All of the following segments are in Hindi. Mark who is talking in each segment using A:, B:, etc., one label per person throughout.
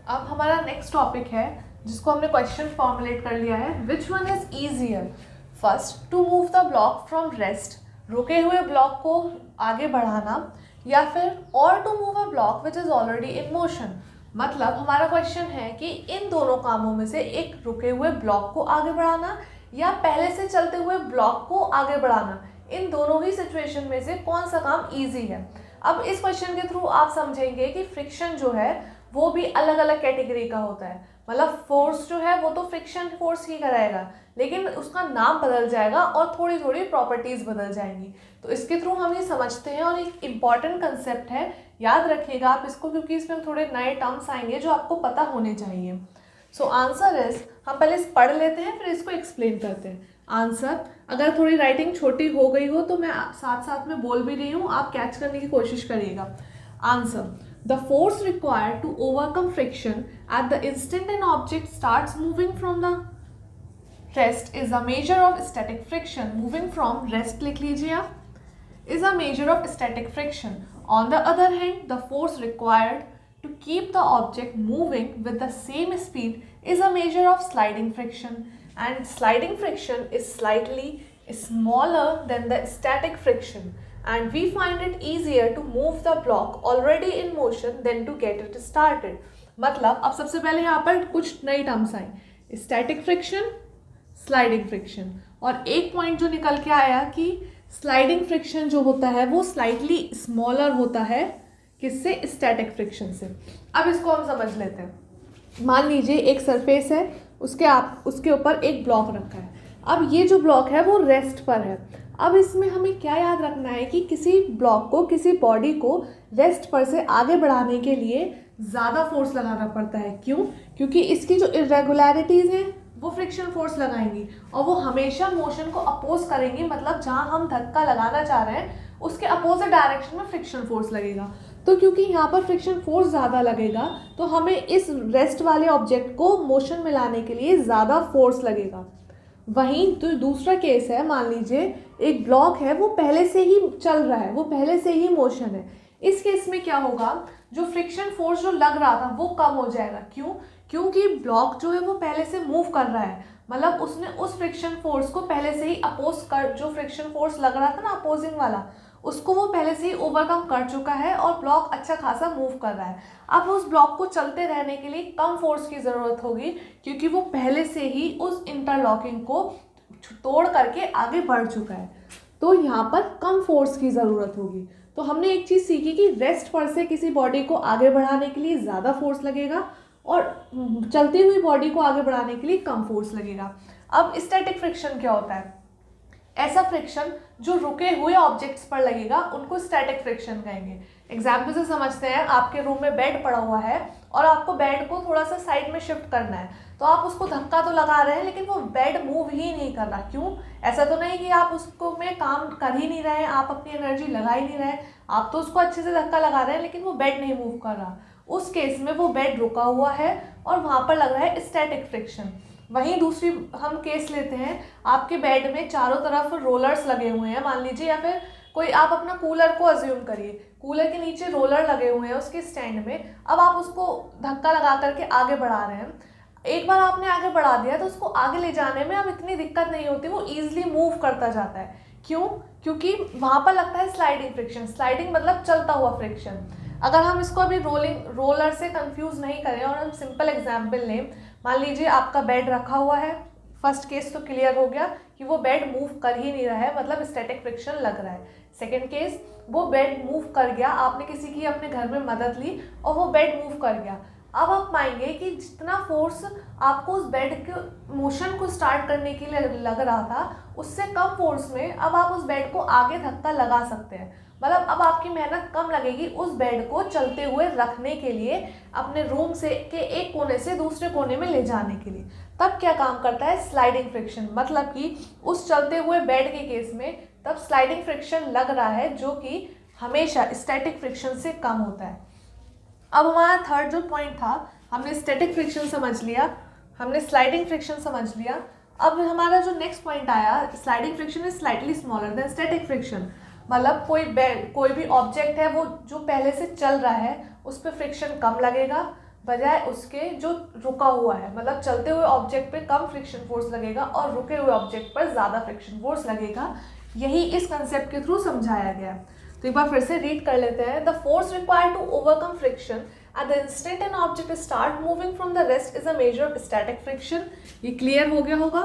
A: अब हमारा नेक्स्ट टॉपिक है जिसको हमने क्वेश्चन फॉर्मुलेट कर लिया है, which one is easier first to move the block from rest, रुके हुए ब्लॉक को आगे बढ़ाना, या फिर और to move a block which is already in motion. मतलब हमारा क्वेश्चन है कि इन दोनों कामों में से एक रुके हुए ब्लॉक को आगे बढ़ाना या पहले से चलते हुए ब्लॉक को आगे बढ़ाना, इन दोनों ही सिचुएशन में से कौन सा काम इजी है। अब इस क्वेश्चन के थ्रू आप समझेंगे कि फ्रिक्शन जो है वो भी अलग अलग कैटेगरी का होता है। मतलब फोर्स जो है वो तो फ्रिक्शन फोर्स ही कराएगा, लेकिन उसका नाम बदल जाएगा और थोड़ी थोड़ी प्रॉपर्टीज बदल जाएंगी। तो इसके थ्रू हम ये समझते हैं, और एक इम्पॉर्टेंट कंसेप्ट है, याद रखिएगा आप इसको, क्योंकि इसमें थोड़े नए टर्म्स आएंगे जो आपको पता होने चाहिए। सो आंसर इज, हम पहले पढ़ लेते हैं फिर इसको एक्सप्लेन करते हैं। आंसर, अगर थोड़ी राइटिंग छोटी हो गई हो तो मैं साथ साथ में बोल भी रही हूँ, आप कैच करने की कोशिश करिएगा। Answer, the force required to overcome friction at the instant an object starts moving from the rest is a measure of static friction. Moving from rest लिख लीजिए आप, is a measure of static friction. On the other hand, the force required to keep the object moving with the same speed is a measure of sliding friction. And sliding friction is slightly smaller than the static friction. And we find it easier to move the block already in motion than to get it started. मतलब अब सबसे पहले यहाँ पर कुछ नई टर्म्स आई, स्टैटिक फ्रिक्शन, स्लाइडिंग फ्रिक्शन, और एक पॉइंट जो निकल के आया कि स्लाइडिंग फ्रिक्शन जो होता है वो स्लाइटली स्मॉलर होता है किससे, स्टैटिक फ्रिक्शन से। अब इसको हम समझ लेते हैं। मान लीजिए एक सरफेस है, उसके ऊपर एक ब्लॉक रखा है। अब ये जो ब्लॉक है वो रेस्ट पर है। अब इसमें हमें क्या याद रखना है कि किसी ब्लॉक को, किसी बॉडी को रेस्ट पर से आगे बढ़ाने के लिए ज़्यादा फोर्स लगाना पड़ता है। क्यों? क्योंकि इसकी जो इरेगुलरिटीज़ हैं वो फ्रिक्शन फोर्स लगाएंगी, और वो हमेशा मोशन को अपोज करेंगी। मतलब जहाँ हम धक्का लगाना चाह रहे हैं उसके अपोजिट डायरेक्शन में फ्रिक्शन फोर्स लगेगा। तो क्योंकि यहाँ पर फ्रिक्शन फोर्स ज़्यादा लगेगा तो हमें इस रेस्ट वाले ऑब्जेक्ट को मोशन में लाने के लिए ज़्यादा फोर्स लगेगा। वहीं तो दूसरा केस है, मान लीजिए एक ब्लॉक है वो पहले से ही चल रहा है, वो पहले से ही मोशन है। इस केस में क्या होगा, जो फ्रिक्शन फोर्स जो लग रहा था वो कम हो जाएगा। क्यों? क्योंकि ब्लॉक जो है वो पहले से मूव कर रहा है। मतलब उसने उस फ्रिक्शन फोर्स को पहले से ही अपोज कर, जो फ्रिक्शन फोर्स लग रहा था ना अपोजिंग वाला, उसको वो पहले से ही ओवरकम कर चुका है और ब्लॉक अच्छा खासा मूव कर रहा है। अब उस ब्लॉक को चलते रहने के लिए कम फोर्स की ज़रूरत होगी, क्योंकि वो पहले से ही उस इंटरलॉकिंग को तोड़ करके आगे बढ़ चुका है। तो यहाँ पर कम फोर्स की ज़रूरत होगी। तो हमने एक चीज़ सीखी कि रेस्ट पर से किसी बॉडी को आगे बढ़ाने के लिए ज़्यादा फोर्स लगेगा और चलती हुई बॉडी को आगे बढ़ाने के लिए कम फोर्स लगेगा। अब स्टैटिक फ्रिक्शन क्या होता है? ऐसा फ्रिक्शन जो रुके हुए ऑब्जेक्ट्स पर लगेगा उनको स्टैटिक फ्रिक्शन कहेंगे। एग्जाम्पल से समझते हैं, आपके रूम में बेड पड़ा हुआ है और आपको बेड को थोड़ा सा साइड में शिफ्ट करना है, तो आप उसको धक्का तो लगा रहे हैं लेकिन वो बेड मूव ही नहीं कर रहा। क्यों? ऐसा तो नहीं कि आप उसको में काम कर ही नहीं रहे हैं, आप अपनी एनर्जी लगा ही नहीं रहे, आप तो उसको अच्छे से धक्का लगा रहे हैं लेकिन वो बेड नहीं मूव कर रहा। उस केस में वो बेड रुका हुआ है और वहाँ पर लग रहा है स्टैटिक फ्रिक्शन। वहीं दूसरी हम केस लेते हैं, आपके बेड में चारों तरफ रोलर्स लगे हुए हैं मान लीजिए, या फिर कोई आप अपना कूलर को अज्यूम करिए, कूलर के नीचे रोलर लगे हुए हैं उसके स्टैंड में। अब आप उसको धक्का लगा करके आगे बढ़ा रहे हैं। एक बार आपने आगे बढ़ा दिया तो उसको आगे ले जाने में अब इतनी दिक्कत नहीं होती, वो ईजिली मूव करता जाता है। क्यों? क्योंकि वहाँ पर लगता है स्लाइडिंग फ्रिक्शन। स्लाइडिंग मतलब चलता हुआ फ्रिक्शन। अगर हम इसको अभी रोलर से कंफ्यूज नहीं करें और हम सिंपल एग्जाम्पल लें, मान लीजिए आपका बेड रखा हुआ है। फर्स्ट केस तो क्लियर हो गया कि वो बेड मूव कर ही नहीं रहा है, मतलब स्टैटिक फ्रिक्शन लग रहा है। सेकेंड केस, वो बेड मूव कर गया, आपने किसी की अपने घर में मदद ली और वो बेड मूव कर गया। अब आप पाएंगे कि जितना फोर्स आपको उस बेड के मोशन को स्टार्ट करने के लिए लग रहा था, उससे कम फोर्स में अब आप उस बेड को आगे धक्का लगा सकते हैं। मतलब अब आपकी मेहनत कम लगेगी उस बेड को चलते हुए रखने के लिए, अपने रूम से के एक कोने से दूसरे कोने में ले जाने के लिए। तब क्या काम करता है स्लाइडिंग फ्रिक्शन, मतलब कि उस चलते हुए बेड के केस में तब स्लाइडिंग फ्रिक्शन लग रहा है, जो कि हमेशा स्टैटिक फ्रिक्शन से कम होता है। अब हमारा थर्ड जो पॉइंट था, हमने स्टैटिक फ्रिक्शन समझ लिया, हमने स्लाइडिंग फ्रिक्शन समझ लिया। अब हमारा जो नेक्स्ट पॉइंट आया, sliding friction is slightly smaller than static friction. मतलब कोई भी ऑब्जेक्ट है वो जो पहले से चल रहा है उस पर फ्रिक्शन कम लगेगा, बजाय उसके जो रुका हुआ है, मतलब चलते हुए ऑब्जेक्ट पे कम फ्रिक्शन फोर्स लगेगा और रुके हुए ऑब्जेक्ट पर ज़्यादा फ्रिक्शन फोर्स लगेगा। यही इस कंसेप्ट के थ्रू समझाया गया। तो एक बार फिर से रीड कर लेते हैं। The force required to overcome friction at the instant an object start moving from the rest is a measure of static friction. ये क्लियर हो गया होगा।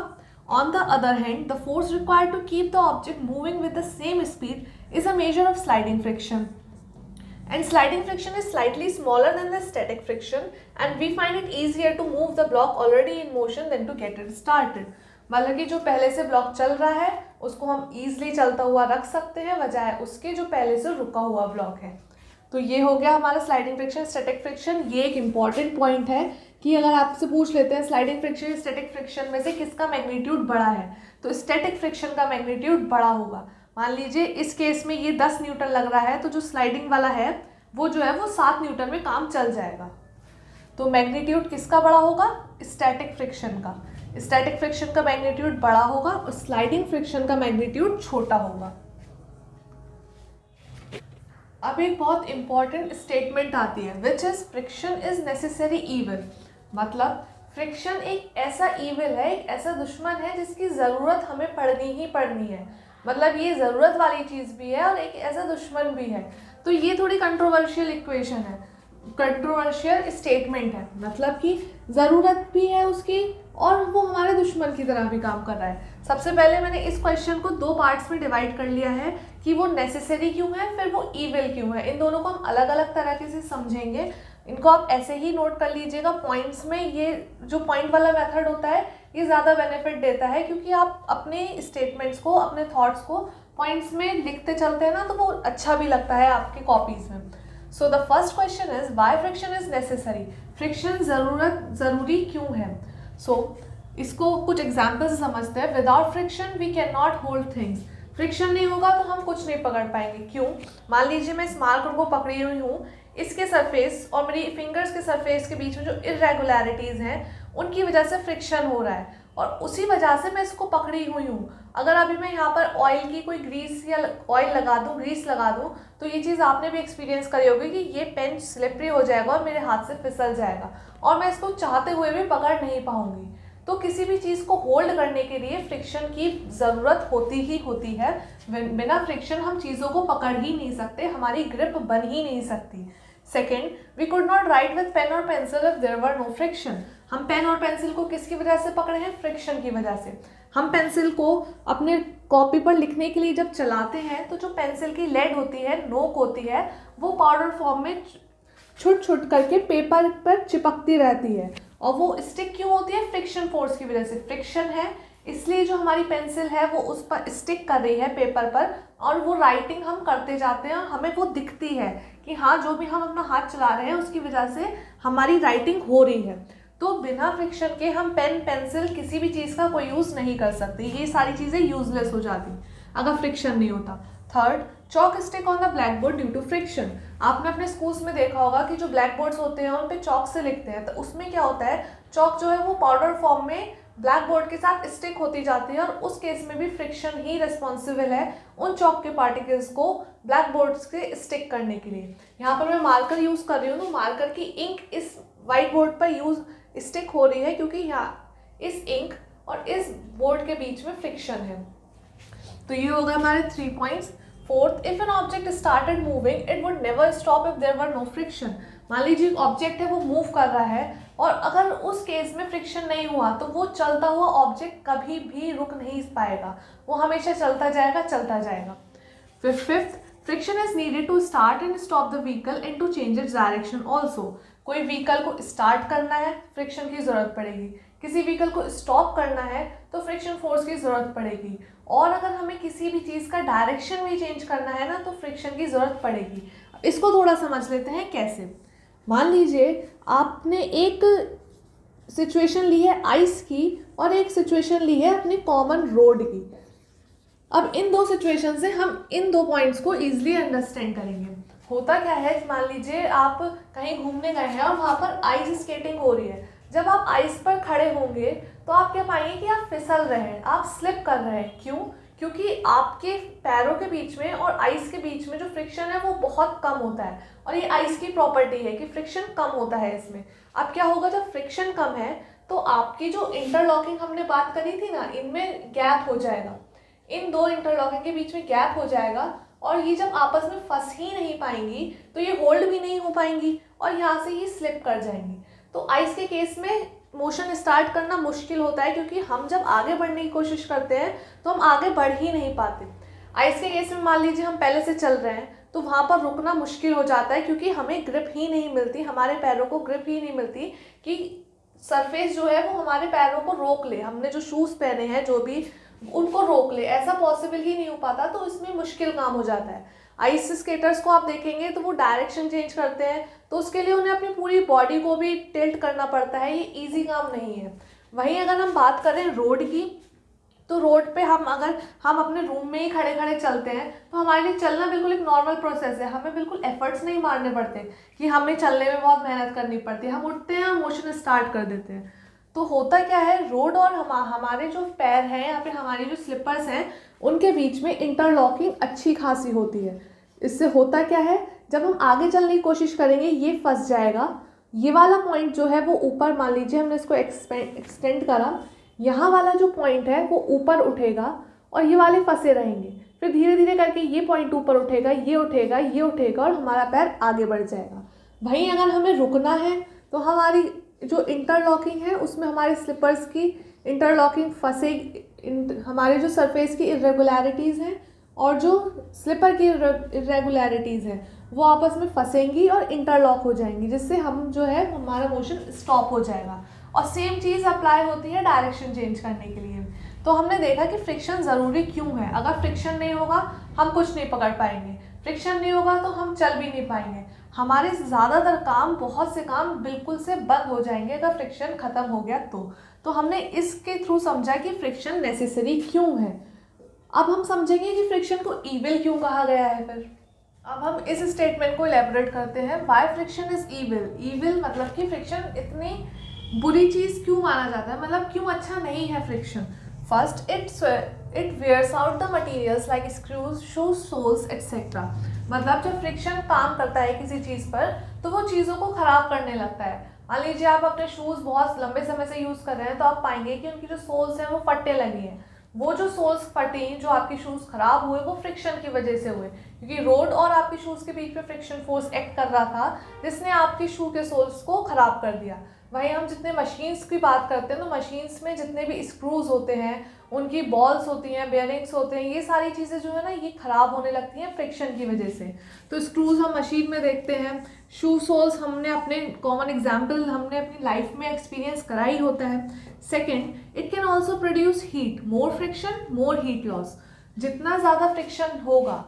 A: On the other hand, the force required to keep the object moving with the same speed is a measure of sliding friction, and sliding friction is slightly smaller than the static friction, and we find it easier to move the block already in motion than to get it started। मतलब कि जो पहले से ब्लॉक चल रहा है उसको हम easily चलता हुआ रख सकते हैं बजाय उसके जो पहले से रुका हुआ ब्लॉक है। तो ये हो गया हमारा स्लाइडिंग फ्रिक्शन, स्टैटिक फ्रिक्शन। ये एक इंपॉर्टेंट पॉइंट है कि अगर आपसे पूछ लेते हैं स्लाइडिंग फ्रिक्शन स्टैटिक फ्रिक्शन में से किसका मैग्नीट्यूड बड़ा है, तो स्टैटिक फ्रिक्शन का मैग्नीट्यूड बड़ा होगा। मान लीजिए इस केस में ये 10 न्यूटन लग रहा है, तो जो स्लाइडिंग वाला है वो जो है वो 7 न्यूटन में काम चल जाएगा। तो मैग्नीट्यूड किसका बड़ा होगा? स्टैटिक फ्रिक्शन का। स्टैटिक फ्रिक्शन का मैग्नीट्यूड बड़ा होगा और स्लाइडिंग फ्रिक्शन का मैग्नीट्यूड छोटा होगा। अब एक बहुत इंपॉर्टेंट स्टेटमेंट आती है, which is friction is necessary evil. मतलब फ्रिक्शन एक ऐसा ईविल है, एक ऐसा दुश्मन है जिसकी ज़रूरत हमें पड़नी ही पड़नी है। मतलब ये ज़रूरत वाली चीज़ भी है और एक ऐसा दुश्मन भी है। तो ये थोड़ी कंट्रोवर्शियल इक्वेशन है, कंट्रोवर्शियल स्टेटमेंट है। मतलब कि ज़रूरत भी है उसकी और वो हमारे दुश्मन की तरह भी काम कर रहा है। सबसे पहले मैंने इस क्वेश्चन को 2 पार्ट्स में डिवाइड कर लिया है कि वो नेसेसरी क्यों है, फिर वो ईविल क्यों है। इन दोनों को हम अलग अलग तरीके से समझेंगे। इनको आप ऐसे ही नोट कर लीजिएगा पॉइंट्स में। ये जो पॉइंट वाला मेथड होता है ये ज़्यादा बेनिफिट देता है, क्योंकि आप अपने स्टेटमेंट्स को, अपने थॉट्स को पॉइंट्स में लिखते चलते हैं ना, तो वो अच्छा भी लगता है आपकी कॉपीज़ में। So the first question is why friction is necessary. Friction ज़रूरी क्यों है? इसको कुछ एग्जाम्पल से समझते हैं। Without friction we can not hold things. Friction नहीं होगा तो हम कुछ नहीं पकड़ पाएंगे। क्यों? मान लीजिए मैं इस मार्कर को पकड़ी हुई हूँ, इसके सरफेस और मेरी फिंगर्स के सरफेस के बीच में जो इरेगुलरिटीज़ हैं उनकी वजह से फ्रिक्शन हो रहा है और उसी वजह से मैं इसको पकड़ी हुई हूँ। अगर अभी मैं यहाँ पर ऑयल की कोई ग्रीस या ऑयल लगा दूँ, ग्रीस लगा दूँ, तो ये चीज़ आपने भी एक्सपीरियंस करी होगी कि ये पेन स्लिपरी हो जाएगा और मेरे हाथ से फिसल जाएगा और मैं इसको चाहते हुए भी पकड़ नहीं पाऊँगी। तो किसी भी चीज़ को होल्ड करने के लिए फ्रिक्शन की ज़रूरत होती ही होती है। बिना फ्रिक्शन हम चीज़ों को पकड़ ही नहीं सकते, हमारी ग्रिप बन ही नहीं सकती। Second, we could not write with pen और pencil if there were no friction. हम पेन और पेंसिल को किसकी वजह से पकड़े हैं? फ्रिक्शन की वजह से। हम पेंसिल को अपने कॉपी पर लिखने के लिए जब चलाते हैं तो जो पेंसिल की लेड होती है, नोक होती है, वो पाउडर फॉर्म में छुट छुट करके पेपर पर चिपकती रहती है और वो स्टिक क्यों होती है? फ्रिक्शन फोर्स की वजह से। फ्रिक्शन है इसलिए जो हमारी पेंसिल है वो उस पर स्टिक कर रही है पेपर पर और वो राइटिंग हम करते जाते हैं और हमें वो दिखती है कि हाँ जो भी हम अपना हाथ चला रहे हैं उसकी वजह से हमारी राइटिंग हो रही है। तो बिना फ्रिक्शन के हम पेन, पेंसिल, किसी भी चीज़ का कोई यूज़ नहीं कर सकते। ये सारी चीज़ें यूजलेस हो जाती अगर फ्रिक्शन नहीं होता। Third, chalk stick on the blackboard due to friction. आपने अपने स्कूल्स में देखा होगा कि जो ब्लैक बोर्ड्स होते हैं उन पे चॉक से लिखते हैं, तो उसमें क्या होता है, चॉक जो है वो पाउडर फॉर्म में ब्लैक बोर्ड के साथ स्टिक होती जाती है और उस केस में भी फ्रिक्शन ही रिस्पॉन्सिबल है उन चॉक के पार्टिकल्स को ब्लैक बोर्ड से स्टिक करने के लिए। यहाँ पर मैं मार्कर यूज़ कर रही हूँ, तो मार्कर की इंक इस वाइट बोर्ड पर स्टिक हो रही है क्योंकि यहाँ इस इंक और इस बोर्ड के बीच में फ्रिक्शन है। तो ये हो गए हमारे 3 points. Fourth, if an object started moving it would never stop if there were no friction. मान लीजिए ऑब्जेक्ट है वो मूव कर रहा है और अगर उस केस में फ्रिक्शन नहीं हुआ तो वो चलता हुआ ऑब्जेक्ट कभी भी रुक नहीं पाएगा, वो हमेशा चलता जाएगा, चलता जाएगा। Fifth, friction is needed to start and stop the vehicle and to change its direction also. कोई व्हीकल को स्टार्ट करना है, फ्रिक्शन की ज़रूरत पड़ेगी। किसी व्हीकल को स्टॉप करना है तो फ्रिक्शन फोर्स की ज़रूरत पड़ेगी। और अगर हमें किसी भी चीज़ का डायरेक्शन भी चेंज करना है ना तो फ्रिक्शन की ज़रूरत पड़ेगी। इसको थोड़ा समझ लेते हैं कैसे। मान लीजिए आपने एक सिचुएशन ली है आइस की और एक सिचुएशन ली है अपनी कॉमन रोड की। अब इन 2 सिचुएशन से हम इन 2 पॉइंट्स को ईजिली अंडरस्टैंड करेंगे। होता क्या है, मान लीजिए आप कहीं घूमने गए हैं और वहाँ पर आइस स्केटिंग हो रही है। जब आप आइस पर खड़े होंगे तो आप क्या पाएंगे कि आप फिसल रहे हैं, आप स्लिप कर रहे हैं। क्यों? क्योंकि आपके पैरों के बीच में और आइस के बीच में जो फ्रिक्शन है वो बहुत कम होता है, और ये आइस की प्रॉपर्टी है कि फ्रिक्शन कम होता है इसमें। अब क्या होगा, जब फ्रिक्शन कम है तो आपकी जो इंटरलॉकिंग हमने बात करी थी ना, इनमें गैप हो जाएगा, इन दो इंटरलॉकिंग के बीच में गैप हो जाएगा, और ये जब आपस में फंस ही नहीं पाएंगी तो ये होल्ड भी नहीं हो पाएंगी और यहाँ से ये स्लिप कर जाएंगी। तो आइस के केस में मोशन स्टार्ट करना मुश्किल होता है, क्योंकि हम जब आगे बढ़ने की कोशिश करते हैं तो हम आगे बढ़ ही नहीं पाते। आइस के केस में मान लीजिए हम पहले से चल रहे हैं तो वहाँ पर रुकना मुश्किल हो जाता है, क्योंकि हमें ग्रिप ही नहीं मिलती, हमारे पैरों को ग्रिप ही नहीं मिलती कि सरफेस जो है वो हमारे पैरों को रोक ले, हमने जो शूज़ पहने हैं जो भी उनको रोक ले, ऐसा पॉसिबल ही नहीं हो पाता। तो इसमें मुश्किल काम हो जाता है। आइस स्केटर्स को आप देखेंगे तो वो डायरेक्शन चेंज करते हैं, तो उसके लिए उन्हें अपनी पूरी बॉडी को भी टिल्ट करना पड़ता है, ये इजी काम नहीं है। वहीं अगर हम बात करें रोड की, तो रोड पे अगर हम अपने रूम में ही खड़े खड़े चलते हैं तो हमारे लिए चलना बिल्कुल एक नॉर्मल प्रोसेस है, हमें बिल्कुल एफर्ट्स नहीं मारने पड़ते कि हमें चलने में बहुत मेहनत करनी पड़ती है, हम उठते हैं और मोशन स्टार्ट कर देते हैं। तो होता क्या है, रोड और हमारे जो पैर हैं या फिर हमारी जो स्लिपर्स हैं उनके बीच में इंटरलॉकिंग अच्छी खासी होती है। इससे होता क्या है, जब हम आगे चलने की कोशिश करेंगे ये फंस जाएगा, ये वाला पॉइंट जो है वो ऊपर, मान लीजिए हमने इसको एक्सटेंड करा, यहाँ वाला जो पॉइंट है वो ऊपर उठेगा और ये वाले फंसे रहेंगे, फिर धीरे धीरे करके ये पॉइंट ऊपर उठेगा, ये उठेगा, ये उठेगा और हमारा पैर आगे बढ़ जाएगा। वहीं अगर हमें रुकना है तो हमारी जो इंटरलॉकिंग है उसमें हमारी स्लिपर्स की इंटरलॉकिंग फंसेगी, हमारे जो सरफेस की इरेगुलरिटीज़ हैं और जो स्लिपर की इरेगुलरिटीज़ हैं वो आपस में फंसेंगी और इंटरलॉक हो जाएंगी, जिससे हम जो है हमारा मोशन स्टॉप हो जाएगा। और सेम चीज़ अप्लाई होती है डायरेक्शन चेंज करने के लिए। तो हमने देखा कि फ्रिक्शन ज़रूरी क्यों है। अगर फ्रिक्शन नहीं होगा हम कुछ नहीं पकड़ पाएंगे, फ्रिक्शन नहीं होगा तो हम चल भी नहीं पाएंगे, हमारे ज़्यादातर काम, बहुत से काम बिल्कुल से बंद हो जाएंगे अगर फ्रिक्शन ख़त्म हो गया तो हमने इसके थ्रू समझा कि फ्रिक्शन नेसेसरी क्यों है। अब हम समझेंगे कि फ्रिक्शन को ईविल क्यों कहा गया है। फिर अब हम इस स्टेटमेंट को इलेबोरेट करते हैं, why friction is evil. Evil मतलब कि फ्रिक्शन इतनी बुरी चीज़ क्यों माना जाता है, मतलब क्यों अच्छा नहीं है friction. First, it wears out the materials like screws, shoes, soles etcetera. मतलब जब फ्रिक्शन काम करता है किसी चीज़ पर तो वो चीज़ों को ख़राब करने लगता है। मान लीजिए आप अपने शूज़ बहुत लंबे समय से यूज़ कर रहे हैं तो आप पाएंगे कि उनकी जो सोल्स हैं वो फटने लगी हैं। वो जो सोल्स फटी, जो आपके शूज़ ख़राब हुए, वो फ्रिक्शन की वजह से हुए, क्योंकि रोड और आपके शूज़ के बीच में फ्रिक्शन फोर्स एक्ट कर रहा था जिसने आपके शू के सोल्स को ख़राब कर दिया। वहीं हम जितने मशीन्स की बात करते हैं तो मशीन्स में जितने भी स्क्रूज होते हैं, उनकी बॉल्स होती हैं, बेयरिंग्स होते हैं, ये सारी चीज़ें जो है ना ये ख़राब होने लगती हैं फ्रिक्शन की वजह से। तो स्क्रूज हम मशीन में देखते हैं, शू सोल्स हमने अपने कॉमन एग्जाम्पल हमने अपनी लाइफ में एक्सपीरियंस करा ही होता है। Second, it can also produce heat, more friction more heat loss. जितना ज़्यादा फ्रिक्शन होगा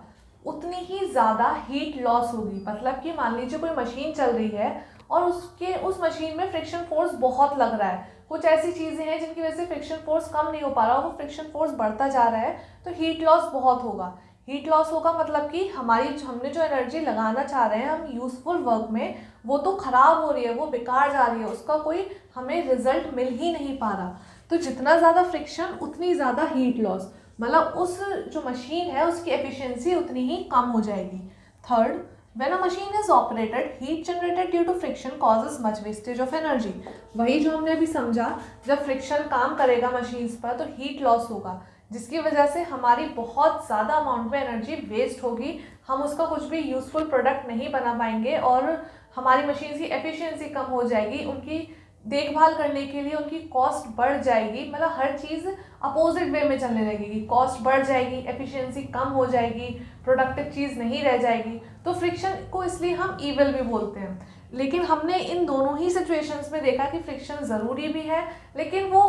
A: उतनी ही ज़्यादा हीट लॉस होगी। मतलब कि मान लीजिए कोई मशीन चल रही है और उस मशीन में फ्रिक्शन फोर्स बहुत लग रहा है, कुछ ऐसी चीज़ें हैं जिनकी वजह से फ्रिक्शन फोर्स कम नहीं हो पा रहा, वो फ्रिक्शन फोर्स बढ़ता जा रहा है, तो हीट लॉस बहुत होगा। हीट लॉस होगा मतलब कि हमने जो एनर्जी लगाना चाह रहे हैं हम यूज़फुल वर्क में, वो तो ख़राब हो रही है, वो बेकार जा रही है, उसका कोई हमें रिजल्ट मिल ही नहीं पा रहा। तो जितना ज़्यादा फ्रिक्शन उतनी ज़्यादा हीट लॉस, मतलब उस जो मशीन है उसकी एफिशिएंसी उतनी ही कम हो जाएगी। Third, when a machine is operated, heat generated due to friction causes much wastage of energy। वही जो हमने अभी समझा, जब फ्रिक्शन काम करेगा मशीन्स पर तो हीट लॉस होगा, जिसकी वजह से हमारी बहुत ज़्यादा अमाउंट में एनर्जी वेस्ट होगी, हम उसका कुछ भी यूज़फुल प्रोडक्ट नहीं बना पाएंगे और हमारी मशीन की एफिशिएंसी कम हो जाएगी, उनकी देखभाल करने के लिए उनकी कॉस्ट बढ़ जाएगी, मतलब हर चीज़ अपोजिट वे में चलने लगेगी, कॉस्ट बढ़ जाएगी, एफिशिएंसी कम हो जाएगी, प्रोडक्टिव चीज़ नहीं रह जाएगी। तो फ्रिक्शन को इसलिए हम ईविल भी बोलते हैं। लेकिन हमने इन दोनों ही सिचुएशंस में देखा कि फ्रिक्शन ज़रूरी भी है, लेकिन वो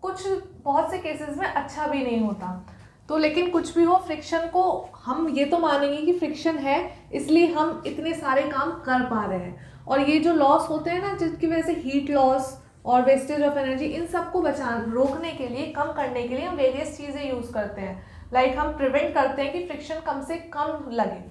A: बहुत से केसेस में अच्छा भी नहीं होता। तो लेकिन कुछ भी हो, फ्रिक्शन को हम ये तो मानेंगे कि फ्रिक्शन है इसलिए हम इतने सारे काम कर पा रहे हैं। और ये जो लॉस होते हैं ना, जिसकी वजह से हीट लॉस और वेस्टेज ऑफ एनर्जी, इन सबको रोकने के लिए, कम करने के लिए हम वेरियस चीज़ें यूज़ करते हैं। लाइक हम प्रिवेंट करते हैं कि फ्रिक्शन कम से कम लगे।